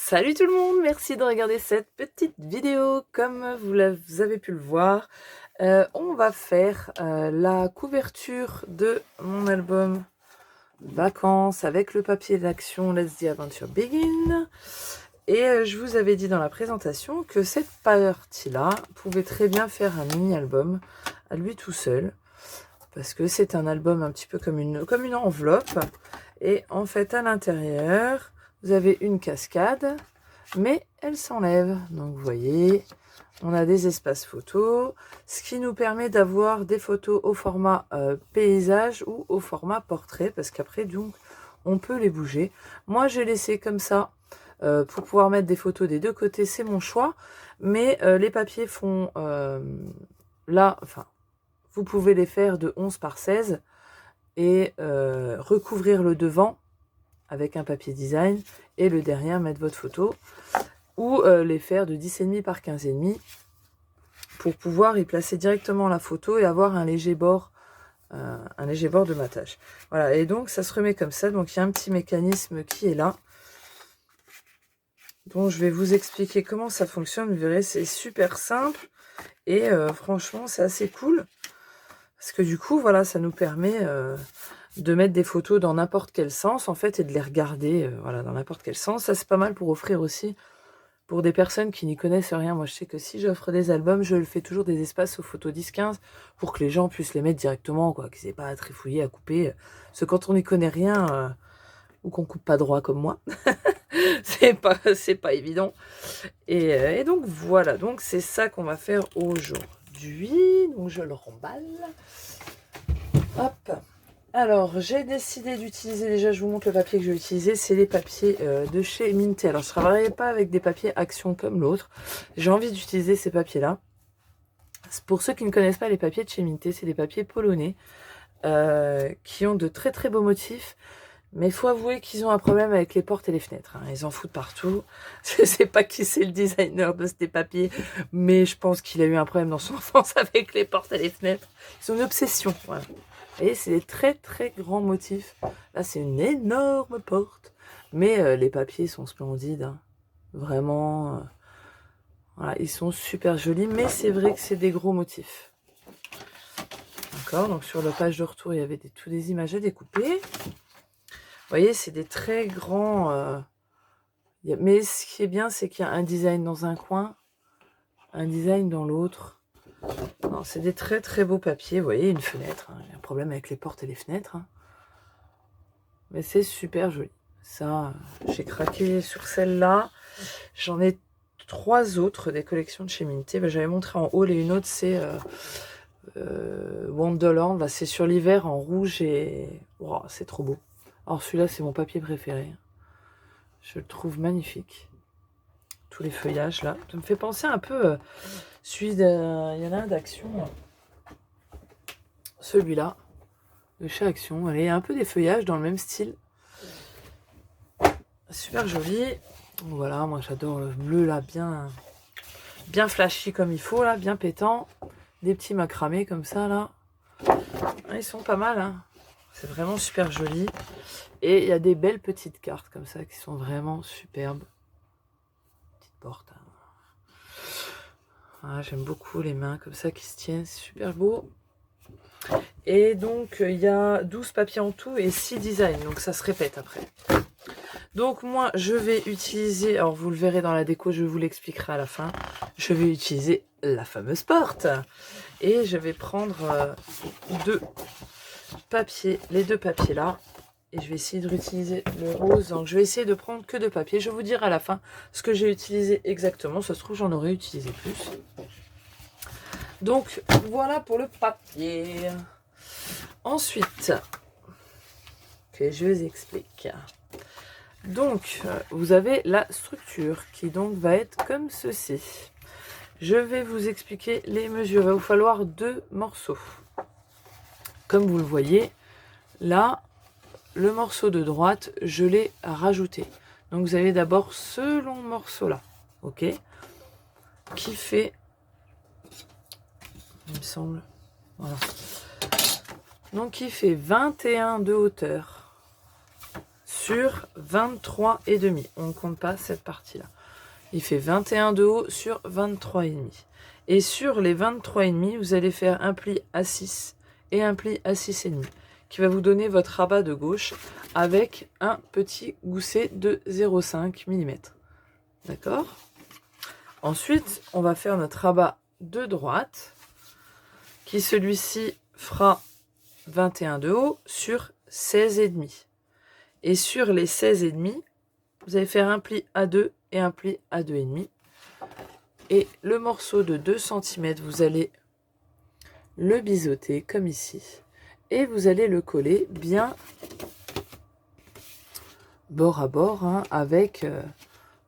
Salut tout le monde, merci de regarder cette petite vidéo. Comme vous avez pu le voir, on va faire la couverture de mon album Vacances avec le papier d'action Let's the Adventure Begin. Et je vous avais dit dans la présentation que cette partie-là pouvait très bien faire un mini-album à lui tout seul. Parce que c'est un album un petit peu comme une enveloppe. Et en fait, à l'intérieur, vous avez une cascade, mais elle s'enlève. Donc, vous voyez, on a des espaces photos, ce qui nous permet d'avoir des photos au format paysage ou au format portrait, parce qu'après, donc, on peut les bouger. Moi, j'ai laissé comme ça pour pouvoir mettre des photos des deux côtés, c'est mon choix. Mais les papiers font là, enfin, vous pouvez les faire de 11 par 16 et recouvrir le devant avec un papier design et le derrière mettre votre photo, ou les faire de 10,5 par 15,5 pour pouvoir y placer directement la photo et avoir un léger bord de matage. Voilà, et donc ça se remet comme ça. Donc il y a un petit mécanisme qui est là. Donc je vais vous expliquer comment ça fonctionne. Vous verrez, c'est super simple et franchement c'est assez cool. Parce que du coup, voilà, ça nous permet de mettre des photos dans n'importe quel sens, en fait, et de les regarder voilà, dans n'importe quel sens. Ça, c'est pas mal pour offrir aussi pour des personnes qui n'y connaissent rien. Moi, je sais que si j'offre des albums, je le fais toujours des espaces aux photos 10-15 pour que les gens puissent les mettre directement, quoi, qu'ils n'aient pas à trifouiller, à couper. Parce que quand on n'y connaît rien, ou qu'on coupe pas droit comme moi, c'est pas évident. Et donc, voilà. Donc, c'est ça qu'on va faire aujourd'hui. Donc, je le remballe. Hop. Alors, j'ai décidé d'utiliser, déjà je vous montre le papier que je vais utiliser, c'est les papiers de chez Minté. Alors, je ne travaillerai pas avec des papiers Action comme l'autre. J'ai envie d'utiliser ces papiers-là. Pour ceux qui ne connaissent pas les papiers de chez Minté, c'est des papiers polonais qui ont de très très beaux motifs. Mais il faut avouer qu'ils ont un problème avec les portes et les fenêtres. Ils en foutent partout. Je ne sais pas qui c'est le designer de ces papiers, mais je pense qu'il a eu un problème dans son enfance avec les portes et les fenêtres. Ils ont une obsession, voilà. Vous voyez, c'est des très très grands motifs. Là, c'est une énorme porte. Mais les papiers sont splendides. Vraiment. Voilà, ils sont super jolis. Mais c'est vrai que c'est des gros motifs. D'accord, donc sur la page de retour, il y avait toutes des images à découper. Vous voyez, c'est des très grands... Mais ce qui est bien, c'est qu'il y a un design dans un coin, un design dans l'autre. C'est des très très beaux papiers. Vous voyez, une fenêtre. Il y a un problème avec les portes et les fenêtres. Mais c'est super joli. Ça, j'ai craqué sur celle-là. J'en ai 3 autres des collections de chez Minté. J'avais montré en haut et une autre, c'est Wonderland. Là, c'est sur l'hiver en rouge et... Wow, c'est trop beau. Alors celui-là, c'est mon papier préféré. Je le trouve magnifique. Tous les feuillages, là. Ça me fait penser un peu... celui de... Il y en a un d'Action. Celui-là. De chez Action. Il y a un peu des feuillages dans le même style. Super joli. Voilà, moi j'adore le bleu là, bien flashy comme il faut là, bien pétant. Des petits macramés comme ça là. Ils sont pas mal, hein. C'est vraiment super joli. Et il y a des belles petites cartes comme ça qui sont vraiment superbes. Petite porte. Ah, j'aime beaucoup les mains comme ça qui se tiennent, c'est super beau. Et donc il y a 12 papiers en tout et 6 designs, donc ça se répète après. Donc moi je vais utiliser, alors vous le verrez dans la déco, je vous l'expliquerai à la fin. Je vais utiliser la fameuse porte. Et je vais prendre les deux papiers là. Et je vais essayer de réutiliser le rose. Donc je vais essayer de prendre que 2 papiers. Je vous dirai à la fin ce que j'ai utilisé exactement. Ça se trouve j'en aurais utilisé plus. Donc voilà pour le papier. Ensuite, que je vous explique. Donc, vous avez la structure qui donc va être comme ceci. Je vais vous expliquer les mesures. Il va vous falloir 2 morceaux. Comme vous le voyez, là, le morceau de droite, je l'ai rajouté. Donc, vous avez d'abord ce long morceau-là, ok, qui fait, il me semble, voilà. Donc, qui fait 21 de hauteur sur 23,5. On ne compte pas cette partie-là. Il fait 21 de haut sur 23,5. Et sur les 23,5, vous allez faire un pli à 6 et un pli à 6,5 qui va vous donner votre rabat de gauche avec un petit gousset de 0,5 mm. D'accord? Ensuite, on va faire notre rabat de droite qui celui-ci fera 21 de haut sur 16,5. Et sur les 16,5, vous allez faire un pli à 2 et un pli à 2,5. Et le morceau de 2 cm, vous allez le biseauter comme ici. Et vous allez le coller bien bord à bord hein, avec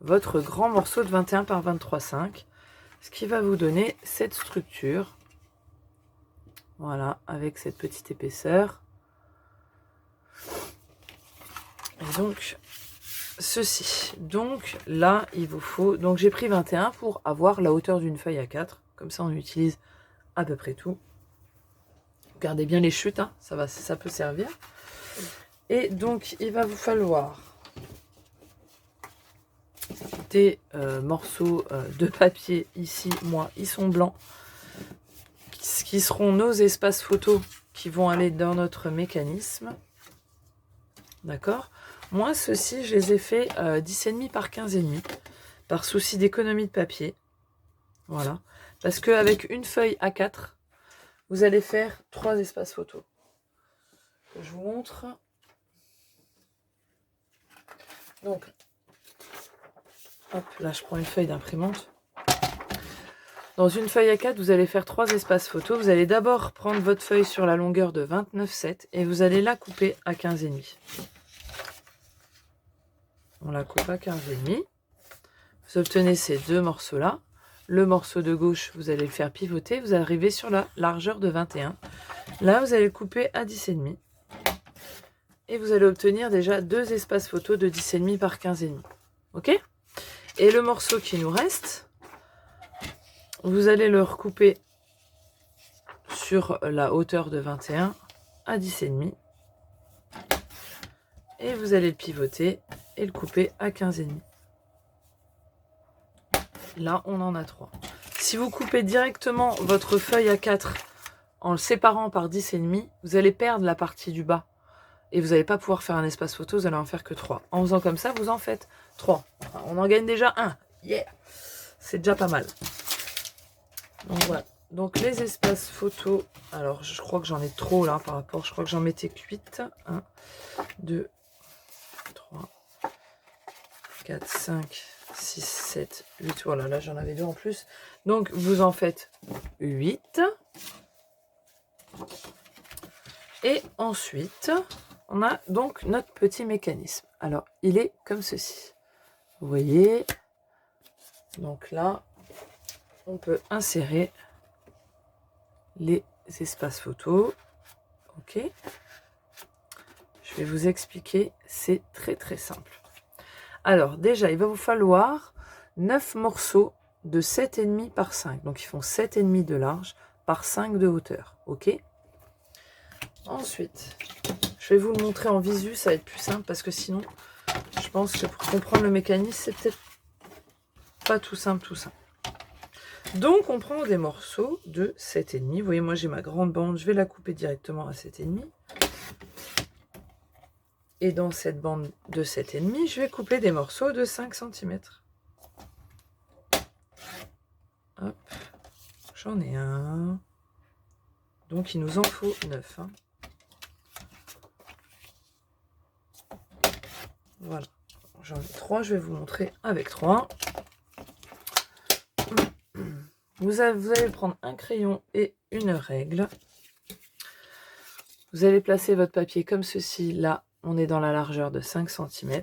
votre grand morceau de 21 par 23,5. Ce qui va vous donner cette structure. Voilà, avec cette petite épaisseur. Et donc, ceci. Donc là, il vous faut... Donc j'ai pris 21 pour avoir la hauteur d'une feuille à 4. Comme ça, on utilise à peu près tout. Gardez bien les chutes, hein, ça peut servir. Et donc, il va vous falloir des morceaux de papier. Ici, moi, ils sont blancs. Qui seront nos espaces photos qui vont aller dans notre mécanisme. D'accord? Moi, ceux-ci, je les ai fait 10,5 par 15,5 par souci d'économie de papier. Voilà. Parce qu'avec une feuille A4, vous allez faire 3 espaces photos. Je vous montre. Donc, hop, là, je prends une feuille d'imprimante. Dans une feuille A4, vous allez faire 3 espaces photos. Vous allez d'abord prendre votre feuille sur la longueur de 29,7 et vous allez la couper à 15,5. On la coupe à 15,5. Vous obtenez ces deux morceaux-là. Le morceau de gauche, vous allez le faire pivoter. Vous arrivez sur la largeur de 21. Là, vous allez le couper à 10,5. Et vous allez obtenir déjà 2 espaces photos de 10,5 par 15,5. Ok? Et le morceau qui nous reste, vous allez le recouper sur la hauteur de 21 à 10,5. Et vous allez le pivoter et le couper à 15,5. Là, on en a 3. Si vous coupez directement votre feuille A4 en le séparant par 10,5, vous allez perdre la partie du bas. Et vous n'allez pas pouvoir faire un espace photo, vous allez en faire que 3. En faisant comme ça, vous en faites 3. Enfin, on en gagne déjà 1. Yeah! C'est déjà pas mal. Donc voilà. Donc les espaces photos, alors je crois que j'en ai trop là par rapport, je crois que j'en mettais que 8. 1, 2, 3, 4, 5, 6, 7, 8. Voilà, là j'en avais 2 en plus. Donc vous en faites 8. Et ensuite, on a donc notre petit mécanisme. Alors, il est comme ceci. Vous voyez, donc là, on peut insérer les espaces photos. Ok. Je vais vous expliquer, c'est très très simple. Alors, déjà, il va vous falloir 9 morceaux de 7,5 par 5. Donc, ils font 7,5 de large par 5 de hauteur. Ok. Ensuite, je vais vous le montrer en visu, ça va être plus simple parce que sinon, je pense que pour comprendre le mécanisme, c'est peut-être pas tout simple, tout simple. Donc, on prend des morceaux de 7,5. Vous voyez, moi, j'ai ma grande bande, je vais la couper directement à 7,5. Et dans cette bande de 7,5, je vais couper des morceaux de 5 cm. Hop, j'en ai un. Donc, il nous en faut 9. Hein. Voilà, j'en ai 3, je vais vous montrer avec 3. Vous allez prendre un crayon et une règle. Vous allez placer votre papier comme ceci. Là, on est dans la largeur de 5 cm.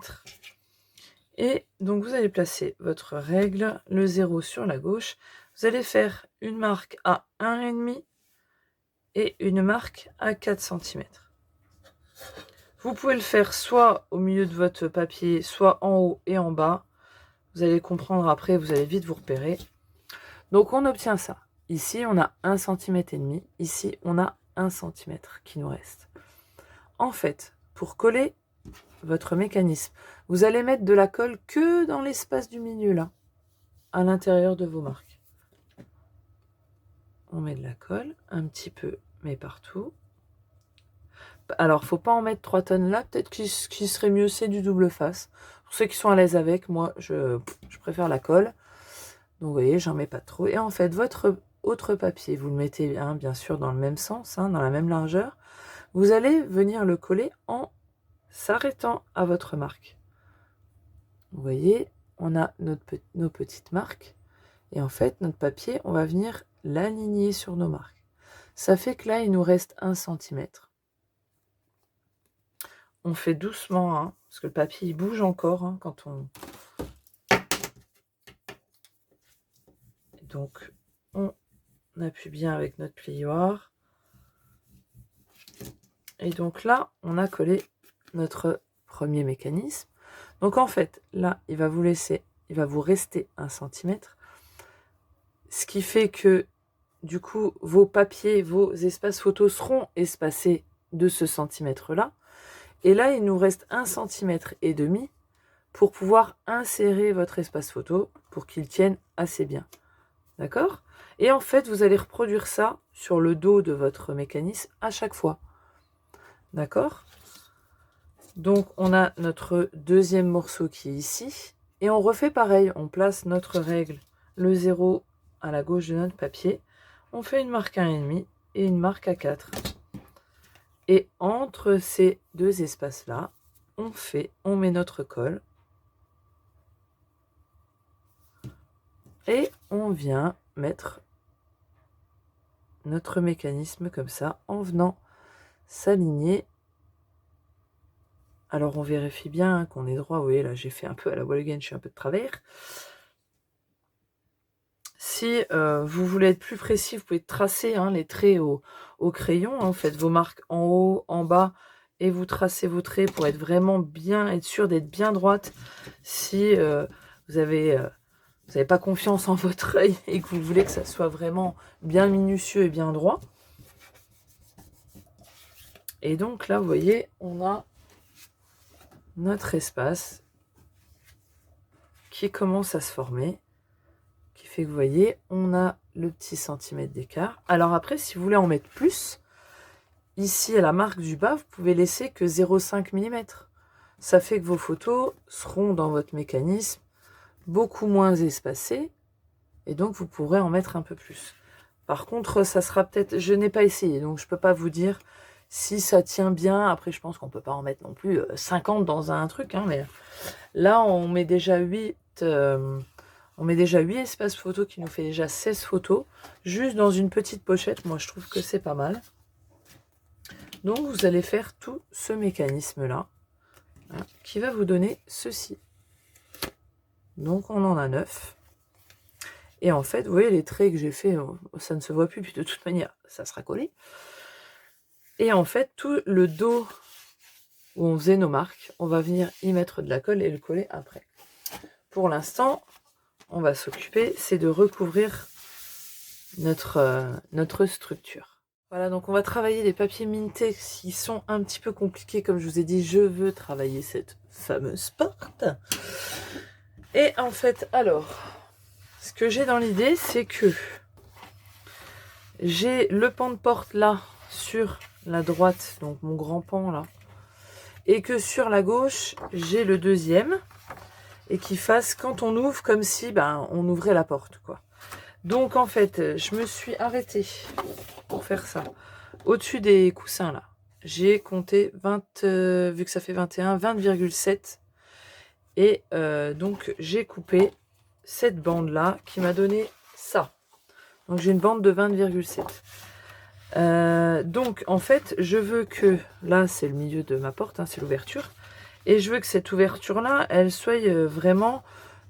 Et donc, vous allez placer votre règle, le 0 sur la gauche. Vous allez faire une marque à 1,5 et une marque à 4 cm. Vous pouvez le faire soit au milieu de votre papier, soit en haut et en bas. Vous allez comprendre après, vous allez vite vous repérer. Donc on obtient ça. Ici, on a 1,5 cm. Ici, on a 1 cm qui nous reste. En fait, pour coller votre mécanisme. Vous allez mettre de la colle que dans l'espace du milieu là, à l'intérieur de vos marques. On met de la colle, un petit peu, mais partout. Alors, faut pas en mettre 3 tonnes là, peut-être qu'il serait mieux, c'est du double face. Pour ceux qui sont à l'aise avec, moi, je préfère la colle. Donc, vous voyez, j'en mets pas trop. Et en fait, votre autre papier, vous le mettez bien sûr dans le même sens, dans la même largeur. Vous allez venir le coller en s'arrêtant à votre marque. Vous voyez, on a nos petites marques. Et en fait, notre papier, on va venir l'aligner sur nos marques. Ça fait que là, il nous reste 1 cm. On fait doucement, parce que le papier, il bouge encore quand on... Donc, on appuie bien avec notre plioir. Et donc là, on a collé notre premier mécanisme. Donc en fait, là, il va vous rester 1 cm. Ce qui fait que, du coup, vos papiers, vos espaces photos seront espacés de ce centimètre-là. Et là, il nous reste 1,5 cm pour pouvoir insérer votre espace photo pour qu'il tienne assez bien. D'accord? Et en fait, vous allez reproduire ça sur le dos de votre mécanisme à chaque fois. D'accord? Donc, on a notre deuxième morceau qui est ici. Et on refait pareil. On place notre règle, le 0 à la gauche de notre papier. On fait une marque à 1,5 et une marque à 4. Et entre ces deux espaces-là, on met notre colle. Et on vient mettre notre mécanisme comme ça, en venant s'aligner. Alors on vérifie bien qu'on est droit. Vous voyez, là j'ai fait un peu à la wall again, je suis un peu de travers. Si vous voulez être plus précis, vous pouvez tracer les traits au crayon. Vous faites vos marques en haut, en bas, et vous tracez vos traits pour être vraiment bien, être sûr d'être bien droite. Si vous avez... vous n'avez pas confiance en votre œil et que vous voulez que ça soit vraiment bien minutieux et bien droit. Et donc là, vous voyez, on a notre espace qui commence à se former, qui fait que vous voyez, on a le petit centimètre d'écart. Alors après, si vous voulez en mettre plus, ici à la marque du bas, vous pouvez laisser que 0,5 mm. Ça fait que vos photos seront dans votre mécanisme beaucoup moins espacées, et donc vous pourrez en mettre un peu plus. Par contre, ça sera peut-être... Je n'ai pas essayé, donc je ne peux pas vous dire si ça tient bien. Après, je pense qu'on ne peut pas en mettre non plus 50 dans un truc. Mais là, on met déjà 8... on met déjà 8 espaces photos qui nous fait déjà 16 photos. Juste dans une petite pochette, moi je trouve que c'est pas mal. Donc vous allez faire tout ce mécanisme-là, qui va vous donner ceci. Donc on en a 9. Et en fait, vous voyez les traits que j'ai fait, ça ne se voit plus, puis de toute manière, ça sera collé. Et en fait, tout le dos où on faisait nos marques, on va venir y mettre de la colle et le coller après. Pour l'instant, on va s'occuper, c'est de recouvrir notre structure. Voilà, donc on va travailler les papiers mintés qui sont un petit peu compliqués. Comme je vous ai dit, je veux travailler cette fameuse porte. Et en fait, alors, ce que j'ai dans l'idée, c'est que j'ai le pan de porte là, sur la droite, donc mon grand pan là, et que sur la gauche, j'ai le deuxième, et qui fasse quand on ouvre comme si on ouvrait la porte, quoi. Donc en fait, je me suis arrêtée pour faire ça. Au-dessus des coussins là, j'ai compté 20, vu que ça fait 21, 20,7. Et donc j'ai coupé cette bande là qui m'a donné ça. Donc j'ai une bande de 20,7. Donc en fait, je veux que, là c'est le milieu de ma porte, c'est l'ouverture. Et je veux que cette ouverture là, elle soit vraiment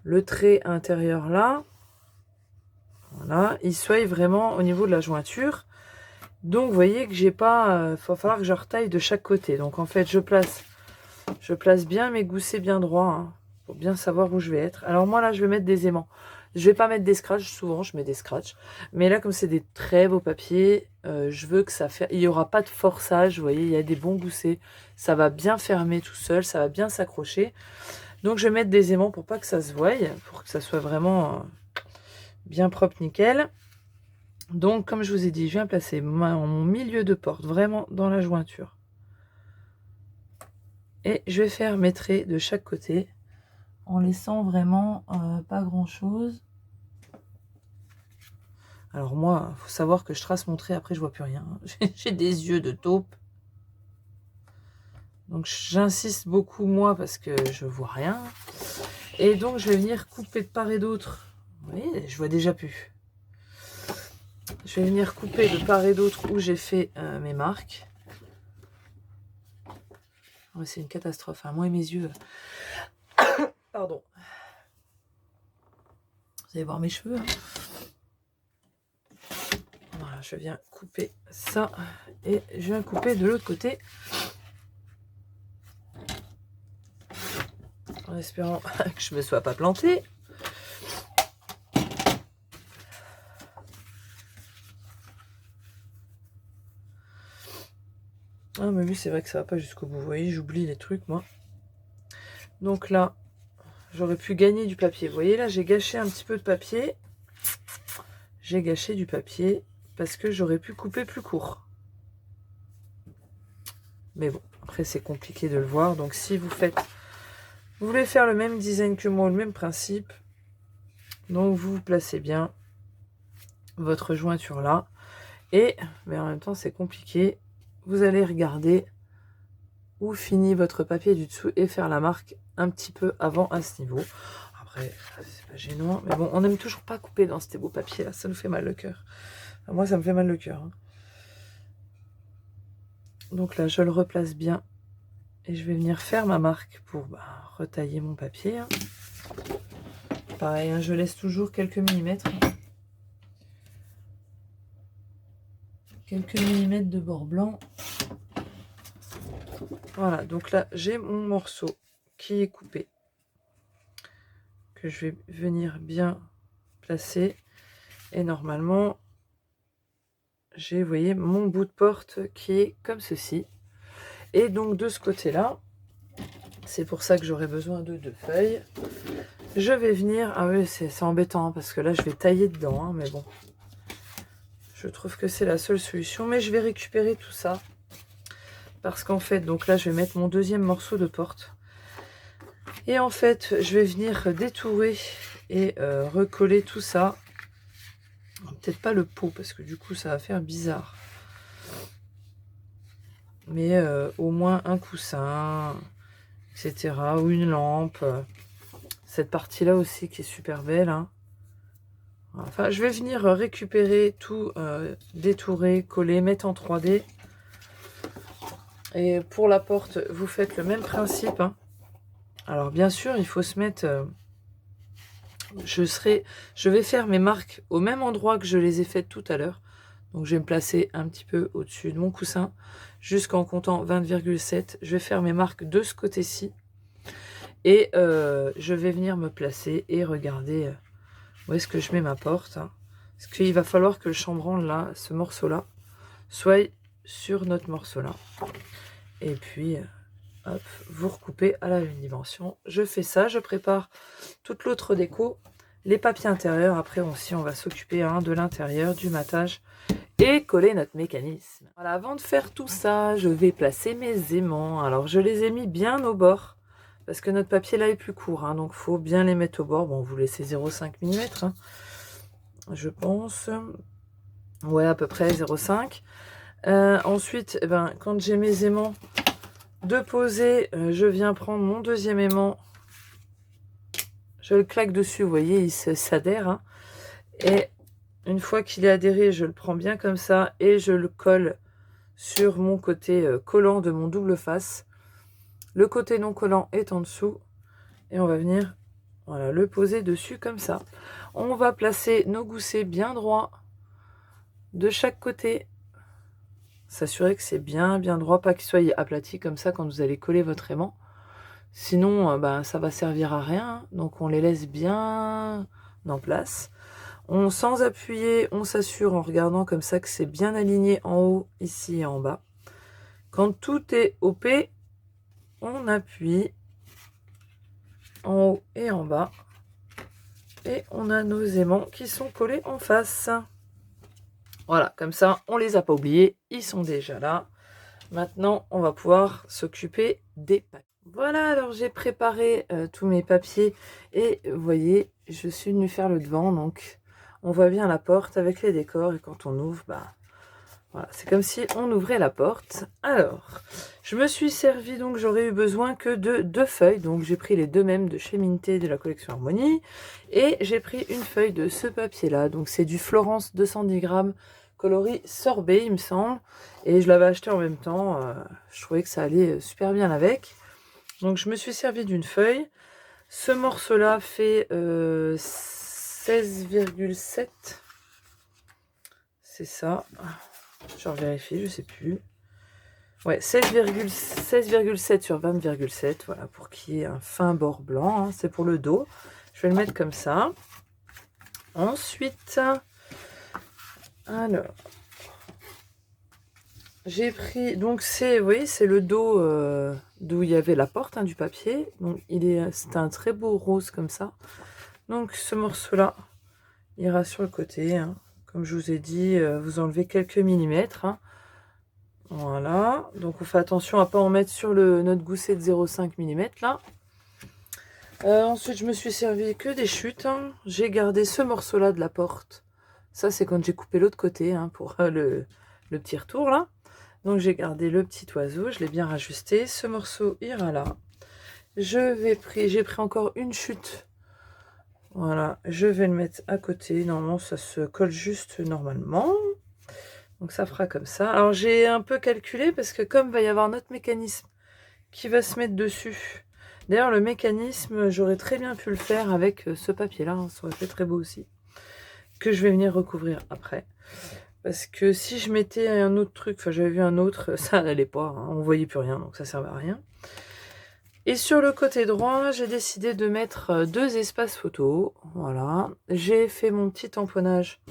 le trait intérieur là. Voilà, il soit vraiment au niveau de la jointure. Donc vous voyez que j'ai pas... il va falloir que je retaille de chaque côté. Donc en fait je place bien mes goussets bien droits. pour bien savoir où je vais être. Alors moi là, je vais mettre des aimants. Je vais pas mettre des scratchs, souvent je mets des scratchs. Mais là, comme c'est des très beaux papiers, je veux que ça fasse... Il n'y aura pas de forçage, vous voyez, il y a des bons goussets. Ça va bien fermer tout seul, ça va bien s'accrocher. Donc je vais mettre des aimants pour pas que ça se voie, pour que ça soit vraiment bien propre, nickel. Donc comme je vous ai dit, je viens placer mon milieu de porte vraiment dans la jointure. Et je vais faire mes traits de chaque côté en laissant vraiment pas grand chose. Alors moi, il faut savoir que je trace mon trait, après je vois plus rien. J'ai des yeux de taupe. Donc j'insiste beaucoup moi parce que je vois rien. Et donc je vais venir couper de part et d'autre. Vous voyez, je vois déjà plus. Je vais venir couper de part et d'autre où j'ai fait mes marques. Oh, c'est une catastrophe, hein. Moi et mes yeux. Pardon. Vous allez voir mes cheveux. Hein. Voilà, je viens couper ça. Et je viens couper de l'autre côté. En espérant que je ne me sois pas plantée. Ah mais oui, c'est vrai que ça va pas jusqu'au bout. Vous voyez, j'oublie les trucs, moi. Donc là, j'aurais pu gagner du papier. Vous voyez, là, j'ai gâché un petit peu de papier. J'ai gâché du papier parce que j'aurais pu couper plus court. Mais bon, après, c'est compliqué de le voir. Donc, si vous voulez faire le même design que moi, le même principe, donc vous placez bien votre jointure là. Mais en même temps, c'est compliqué. Vous allez regarder où finit votre papier du dessous et faire la marque un petit peu avant à ce niveau. Après, c'est pas gênant. Mais bon, on n'aime toujours pas couper dans ces beaux papiers là. Ça nous fait mal le cœur. Enfin, moi, ça me fait mal le cœur. Hein. Donc là, je le replace bien. Et je vais venir faire ma marque pour retailler mon papier. Hein. Pareil, hein, je laisse toujours quelques millimètres. Quelques millimètres de bord blanc. Voilà, donc là, j'ai mon morceau qui est coupé. Que je vais venir bien placer. Et normalement, j'ai, vous voyez, mon bout de porte qui est comme ceci. Et donc, de ce côté-là, c'est pour ça que j'aurai besoin de 2 feuilles. Je vais venir... Ah oui, c'est embêtant, parce que là, je vais tailler dedans, hein, mais bon. Je trouve que c'est la seule solution, mais je vais récupérer tout ça. Parce qu'en fait, donc là, je vais mettre mon deuxième morceau de porte. Et en fait, je vais venir détourer et recoller tout ça. Peut-être pas le pot, parce que du coup, ça va faire bizarre. Mais au moins un coussin, etc. Ou une lampe. Cette partie-là aussi qui est super belle, hein. Enfin, je vais venir récupérer tout, détourer, coller, mettre en 3D. Et pour la porte, vous faites le même principe. Hein. Alors, bien sûr, il faut se mettre... je vais faire mes marques au même endroit que je les ai faites tout à l'heure. Donc, je vais me placer un petit peu au-dessus de mon coussin jusqu'en comptant 20,7. Je vais faire mes marques de ce côté-ci. Et je vais venir me placer et regarder... où est-ce que je mets ma porte, hein. Parce qu'il va falloir que le chambranle, là, ce morceau-là, soit sur notre morceau-là. Et puis, hop, vous recoupez à la même dimension. Je fais ça, je prépare toute l'autre déco, les papiers intérieurs. Après, aussi, on va s'occuper de l'intérieur, du matage et coller notre mécanisme. Voilà, avant de faire tout ça, je vais placer mes aimants. Alors, je les ai mis bien au bord. Parce que notre papier là est plus court, hein, donc il faut bien les mettre au bord. Bon, vous laissez 0,5 mm, hein, je pense. Ouais, à peu près 0,5. Ensuite, quand j'ai mes aimants de poser, je viens prendre mon deuxième aimant. Je le claque dessus, vous voyez, il s'adhère. Hein, et une fois qu'il est adhéré, je le prends bien comme ça et je le colle sur mon côté collant de mon double face. Le côté non collant est en dessous. Et on va venir le poser dessus comme ça. On va placer nos goussets bien droits de chaque côté. S'assurer que c'est bien droit, pas qu'ils soient aplatis comme ça quand vous allez coller votre aimant. Sinon, ben, ça va servir à rien. Donc on les laisse bien en place. Sans appuyer, on s'assure en regardant comme ça que c'est bien aligné en haut, ici et en bas. Quand tout est OP, on appuie en haut et en bas. Et on a nos aimants qui sont collés en face. Voilà, comme ça, on les a pas oubliés. Ils sont déjà là. Maintenant, on va pouvoir s'occuper des papiers. Voilà, alors j'ai préparé tous mes papiers. Et vous voyez, je suis venue faire le devant. Donc, on voit bien la porte avec les décors. Et quand on ouvre, bah, voilà, c'est comme si on ouvrait la porte. Alors, je me suis servi, donc j'aurais eu besoin que de 2 feuilles. Donc j'ai pris les 2 mêmes de chez Minté de la collection Harmonie. Et j'ai pris une feuille de ce papier-là. Donc c'est du Florence 210 grammes coloris sorbet, il me semble. Et je l'avais acheté en même temps. Je trouvais que ça allait super bien avec. Donc je me suis servi d'une feuille. Ce morceau-là fait 16,7. C'est ça. Je vérifie, je sais plus. Ouais, 16,7 sur 20,7. Voilà, pour qu'il y ait un fin bord blanc. Hein, c'est pour le dos. Je vais le mettre comme ça. Ensuite, alors, j'ai pris, donc c'est, vous voyez, c'est le dos d'où il y avait la porte, hein, du papier. Donc c'est un très beau rose comme ça. Donc ce morceau-là ira sur le côté. Hein. Comme je vous ai dit, vous enlevez quelques millimètres. Hein. Voilà, donc on fait attention à ne pas en mettre sur notre gousset de 0,5 mm là. Ensuite, je me suis servi que des chutes. Hein. J'ai gardé ce morceau-là de la porte. Ça, c'est quand j'ai coupé l'autre côté hein, pour le petit retour là. Donc, j'ai gardé le petit oiseau. Je l'ai bien rajusté. Ce morceau ira là. J'ai pris encore une chute. Voilà, je vais le mettre à côté. Normalement, ça se colle juste normalement. Donc, ça fera comme ça. Alors, j'ai un peu calculé parce que comme il va y avoir notre mécanisme qui va se mettre dessus. D'ailleurs, le mécanisme, j'aurais très bien pu le faire avec ce papier-là. Hein, ça aurait fait très beau aussi. Que je vais venir recouvrir après. Parce que si je mettais un autre truc, enfin j'avais vu un autre, ça n'allait pas. Hein, on ne voyait plus rien, donc ça ne servait à rien. Et sur le côté droit, j'ai décidé de mettre 2 espaces photos. Voilà. J'ai fait mon petit tamponnage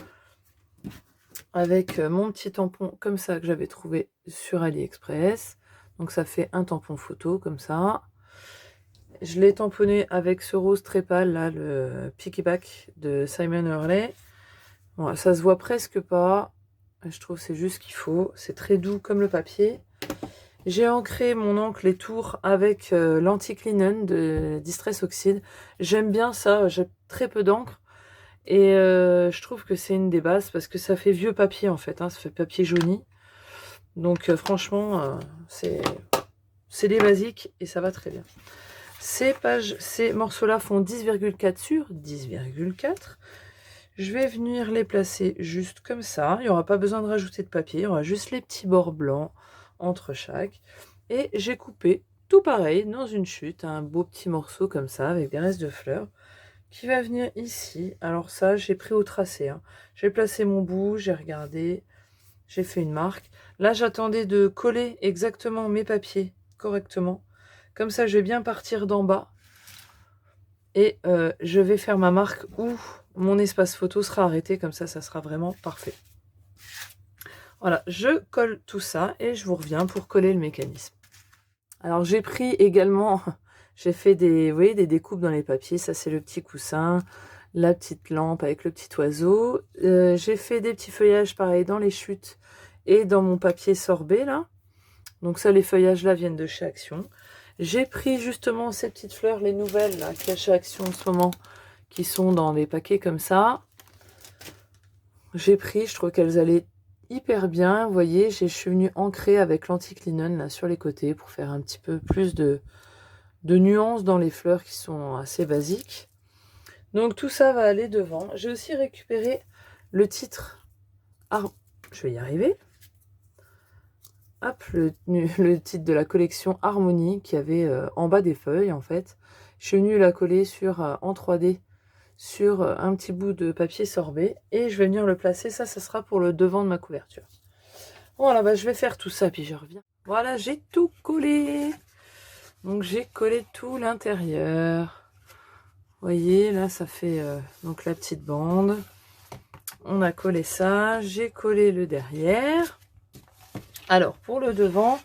avec mon petit tampon comme ça que j'avais trouvé sur AliExpress. Donc ça fait un tampon photo comme ça. Je l'ai tamponné avec ce rose très pâle, là, le Piggyback de Simon Hurley. Bon, ça se voit presque pas. Je trouve que c'est juste ce qu'il faut. C'est très doux comme le papier. J'ai ancré mon encre les tours avec l'antique linen de Distress Oxide. J'aime bien ça. J'ai très peu d'encre. Et je trouve que c'est une des bases parce que ça fait vieux papier en fait. Hein, ça fait papier jauni. Donc franchement, c'est des basiques et ça va très bien. Ces morceaux-là font 10,4 sur 10,4. Je vais venir les placer juste comme ça. Il n'y aura pas besoin de rajouter de papier. Il y aura juste les petits bords blancs entre chaque. Et j'ai coupé tout pareil dans une chute. Un beau petit morceau comme ça avec des restes de fleurs qui va venir ici. Alors ça, j'ai pris au tracé. Hein. J'ai placé mon bout, j'ai regardé, j'ai fait une marque. Là, j'attendais de coller exactement mes papiers correctement. Comme ça, je vais bien partir d'en bas. Et je vais faire ma marque où mon espace photo sera arrêté. Comme ça, ça sera vraiment parfait. Voilà, je colle tout ça et je vous reviens pour coller le mécanisme. Alors, j'ai pris également, j'ai fait des, vous voyez, des découpes dans les papiers. Ça, c'est le petit coussin, la petite lampe avec le petit oiseau. J'ai fait des petits feuillages, pareil, dans les chutes et dans mon papier sorbet, là. Donc ça, les feuillages, là, viennent de chez Action. J'ai pris justement ces petites fleurs, les nouvelles, là, qu'il y a chez Action en ce moment, qui sont dans des paquets comme ça. J'ai pris, je trouve qu'elles allaient hyper bien. Vous voyez, je suis venue ancrer avec l'antique linen, là, sur les côtés, pour faire un petit peu plus de nuances dans les fleurs qui sont assez basiques. Donc tout ça va aller devant. J'ai aussi récupéré le titre. Je vais y arriver. Hop, le titre de la collection Harmonie qui avait en bas des feuilles en fait. Je suis venue la coller sur, en 3D sur un petit bout de papier sorbet et je vais venir le placer. Ça sera pour le devant de ma couverture. Voilà, bah, je vais faire tout ça puis je reviens. Voilà, j'ai tout collé. Donc j'ai collé tout l'intérieur. Vous voyez, là ça fait donc la petite bande. On a collé ça, j'ai collé le derrière. Alors pour le devant,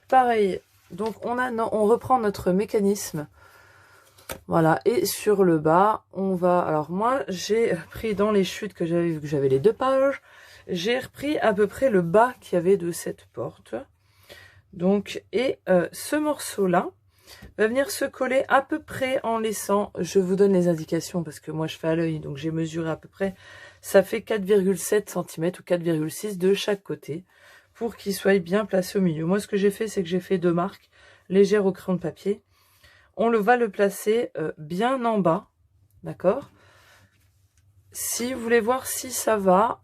pareil. Donc on reprend notre mécanisme. Voilà, et sur le bas, on va... Alors moi, j'ai pris dans les chutes que j'avais, vu que j'avais les 2 pages, j'ai repris à peu près le bas qu'il y avait de cette porte. Donc, et ce morceau-là va venir se coller à peu près en laissant... Je vous donne les indications parce que moi, je fais à l'œil, donc j'ai mesuré à peu près. Ça fait 4,7 cm ou 4,6 de chaque côté pour qu'il soit bien placé au milieu. Moi, ce que j'ai fait, c'est que j'ai fait 2 marques légères au crayon de papier. On va le placer bien en bas, d'accord? Si vous voulez voir si ça va,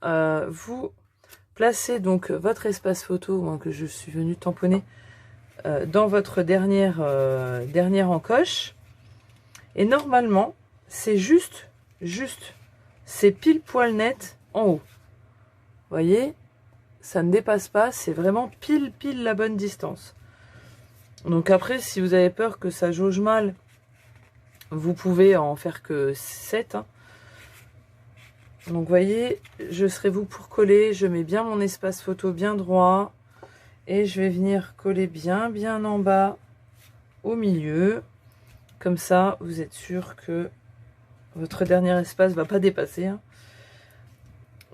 vous placez donc votre espace photo, moi, que je suis venue tamponner, dans votre dernière encoche. Et normalement, c'est juste, c'est pile poil net en haut. Vous voyez, ça ne dépasse pas, c'est vraiment pile la bonne distance. Donc après, si vous avez peur que ça jauge mal, vous pouvez en faire que 7. Hein. Donc vous voyez, je serai vous pour coller. Je mets bien mon espace photo bien droit. Et je vais venir coller bien en bas au milieu. Comme ça, vous êtes sûr que votre dernier espace ne va pas dépasser. Hein.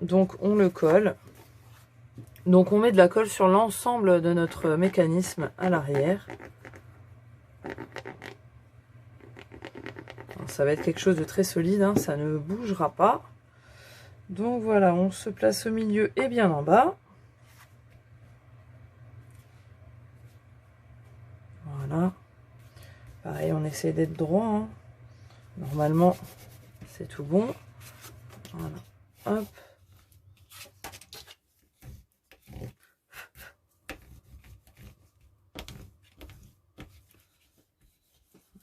Donc on le colle. Donc on met de la colle sur l'ensemble de notre mécanisme à l'arrière. Ça va être quelque chose de très solide, hein, ça ne bougera pas. Donc voilà, on se place au milieu et bien en bas. Voilà. Pareil, on essaie d'être droit. Hein. Normalement, c'est tout bon. Voilà. Hop.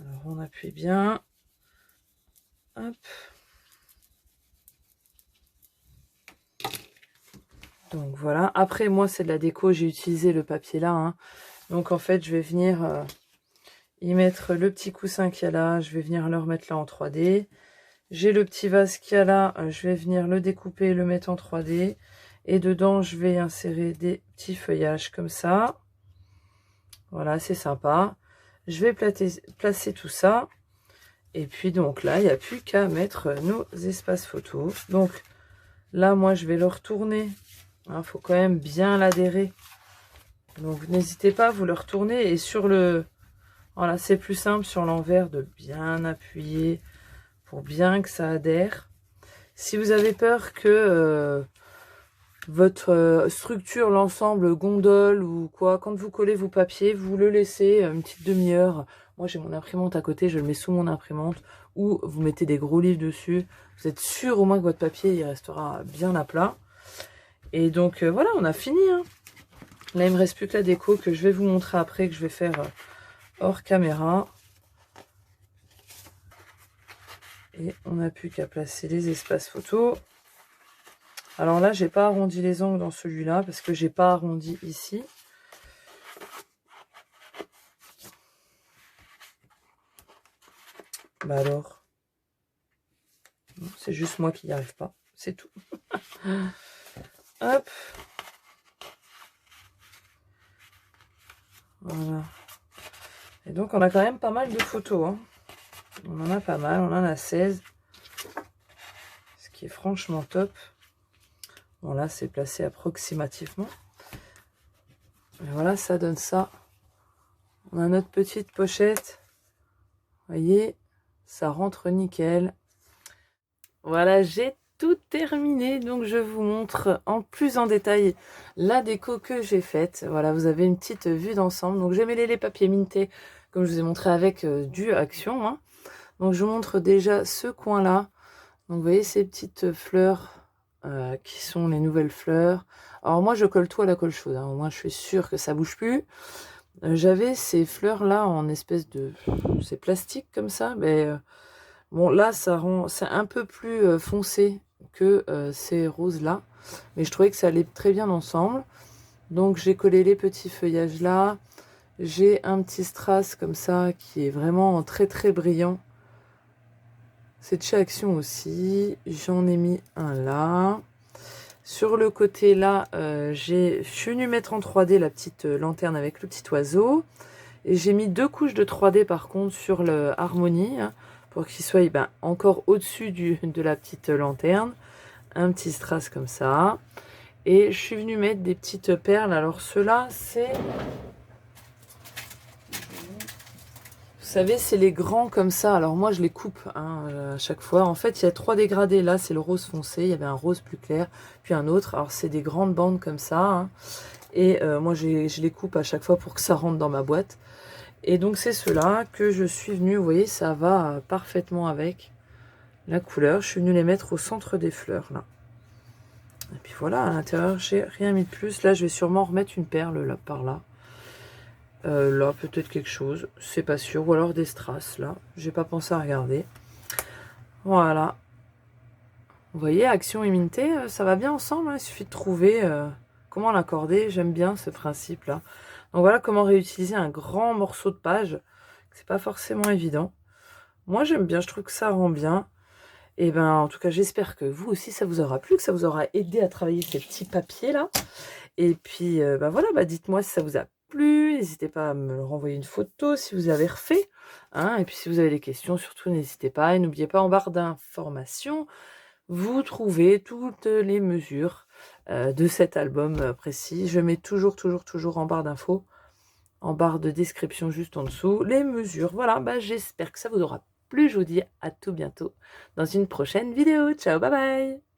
Alors on appuie bien. Hop. Donc voilà. Après, moi, c'est de la déco. J'ai utilisé le papier là. Hein. Donc en fait, je vais venir y mettre le petit coussin qu'il y a là. Je vais venir le remettre là en 3D. J'ai le petit vase qu'il y a là. Je vais venir le découper et le mettre en 3D. Et dedans, je vais insérer des petits feuillages comme ça. Voilà, c'est sympa. Je vais placer tout ça. Et puis donc là, il n'y a plus qu'à mettre nos espaces photos. Donc là, moi, je vais le retourner. Il faut quand même bien l'adhérer. Donc n'hésitez pas, vous le retournez. Et sur le... Voilà, c'est plus simple sur l'envers de bien appuyer pour bien que ça adhère. Si vous avez peur que votre structure, l'ensemble gondole ou quoi, quand vous collez vos papiers, vous le laissez une petite demi-heure. Moi, j'ai mon imprimante à côté, je le mets sous mon imprimante. Ou vous mettez des gros livres dessus. Vous êtes sûr au moins que votre papier, il restera bien à plat. Et donc, voilà, on a fini. Hein. Là, il me reste plus que la déco que je vais vous montrer après, que je vais faire hors caméra. Et on n'a plus qu'à placer les espaces photos. Alors là, j'ai pas arrondi les angles dans celui-là parce que j'ai pas arrondi ici. Bah alors, c'est juste moi qui n'y arrive pas, c'est tout. Hop. Voilà. Et donc, on a quand même pas mal de photos. Hein. On en a pas mal, on en a 16. Ce qui est franchement top. Bon, là, c'est placé approximativement. Et voilà, ça donne ça. On a notre petite pochette. Vous voyez, ça rentre nickel. Voilà, j'ai tout terminé. Donc, je vous montre en plus en détail la déco que j'ai faite. Voilà, vous avez une petite vue d'ensemble. Donc, j'ai mêlé les papiers mintés, comme je vous ai montré avec du Action. Hein. Donc, je vous montre déjà ce coin-là. Donc, vous voyez ces petites fleurs qui sont les nouvelles fleurs. Alors, moi, je colle tout à la colle chaude. Hein. Au moins, je suis sûre que ça bouge plus. J'avais ces fleurs-là en espèce de... C'est plastique comme ça. Mais bon, là, ça rend... C'est un peu plus foncé que ces roses-là. Mais je trouvais que ça allait très bien ensemble. Donc, j'ai collé les petits feuillages là. J'ai un petit strass comme ça qui est vraiment très très brillant. C'est de chez Action aussi. J'en ai mis un là. Sur le côté là, je suis venue mettre en 3D la petite lanterne avec le petit oiseau. Et j'ai mis 2 couches de 3D par contre sur le Harmonie, hein, pour qu'il soit encore au-dessus de la petite lanterne. Un petit strass comme ça. Et je suis venue mettre des petites perles. Alors ceux-là, c'est... Vous savez, c'est les grands comme ça. Alors moi, je les coupe hein, à chaque fois. En fait, il y a 3 dégradés. Là, c'est le rose foncé. Il y avait un rose plus clair, puis un autre. Alors, c'est des grandes bandes comme ça. Hein. Et moi, je les coupe à chaque fois pour que ça rentre dans ma boîte. Et donc, c'est ceux-là que je suis venue. Vous voyez, ça va parfaitement avec la couleur. Je suis venue les mettre au centre des fleurs, là. Et puis voilà, à l'intérieur, j'ai rien mis de plus. Là, je vais sûrement remettre une perle là, par là. Là, peut-être quelque chose, c'est pas sûr. Ou alors des strass, là. J'ai pas pensé à regarder. Voilà. Vous voyez, Action et Minté, ça va bien ensemble. Hein. Il suffit de trouver comment l'accorder. J'aime bien ce principe-là. Donc voilà comment réutiliser un grand morceau de page. C'est pas forcément évident. Moi, j'aime bien. Je trouve que ça rend bien. Et ben, en tout cas, j'espère que vous aussi, ça vous aura plu, que ça vous aura aidé à travailler ces petits papiers-là. Et puis, bah voilà, bah dites-moi si ça vous a plu. N'hésitez pas à me renvoyer une photo si vous avez refait. Hein. Et puis, si vous avez des questions, surtout, n'hésitez pas. Et n'oubliez pas, en barre d'informations, vous trouvez toutes les mesures de cet album précis. Je mets toujours en barre d'infos, en barre de description juste en dessous, les mesures. Voilà, bah j'espère que ça vous aura plu. Je vous dis à tout bientôt dans une prochaine vidéo. Ciao, bye bye!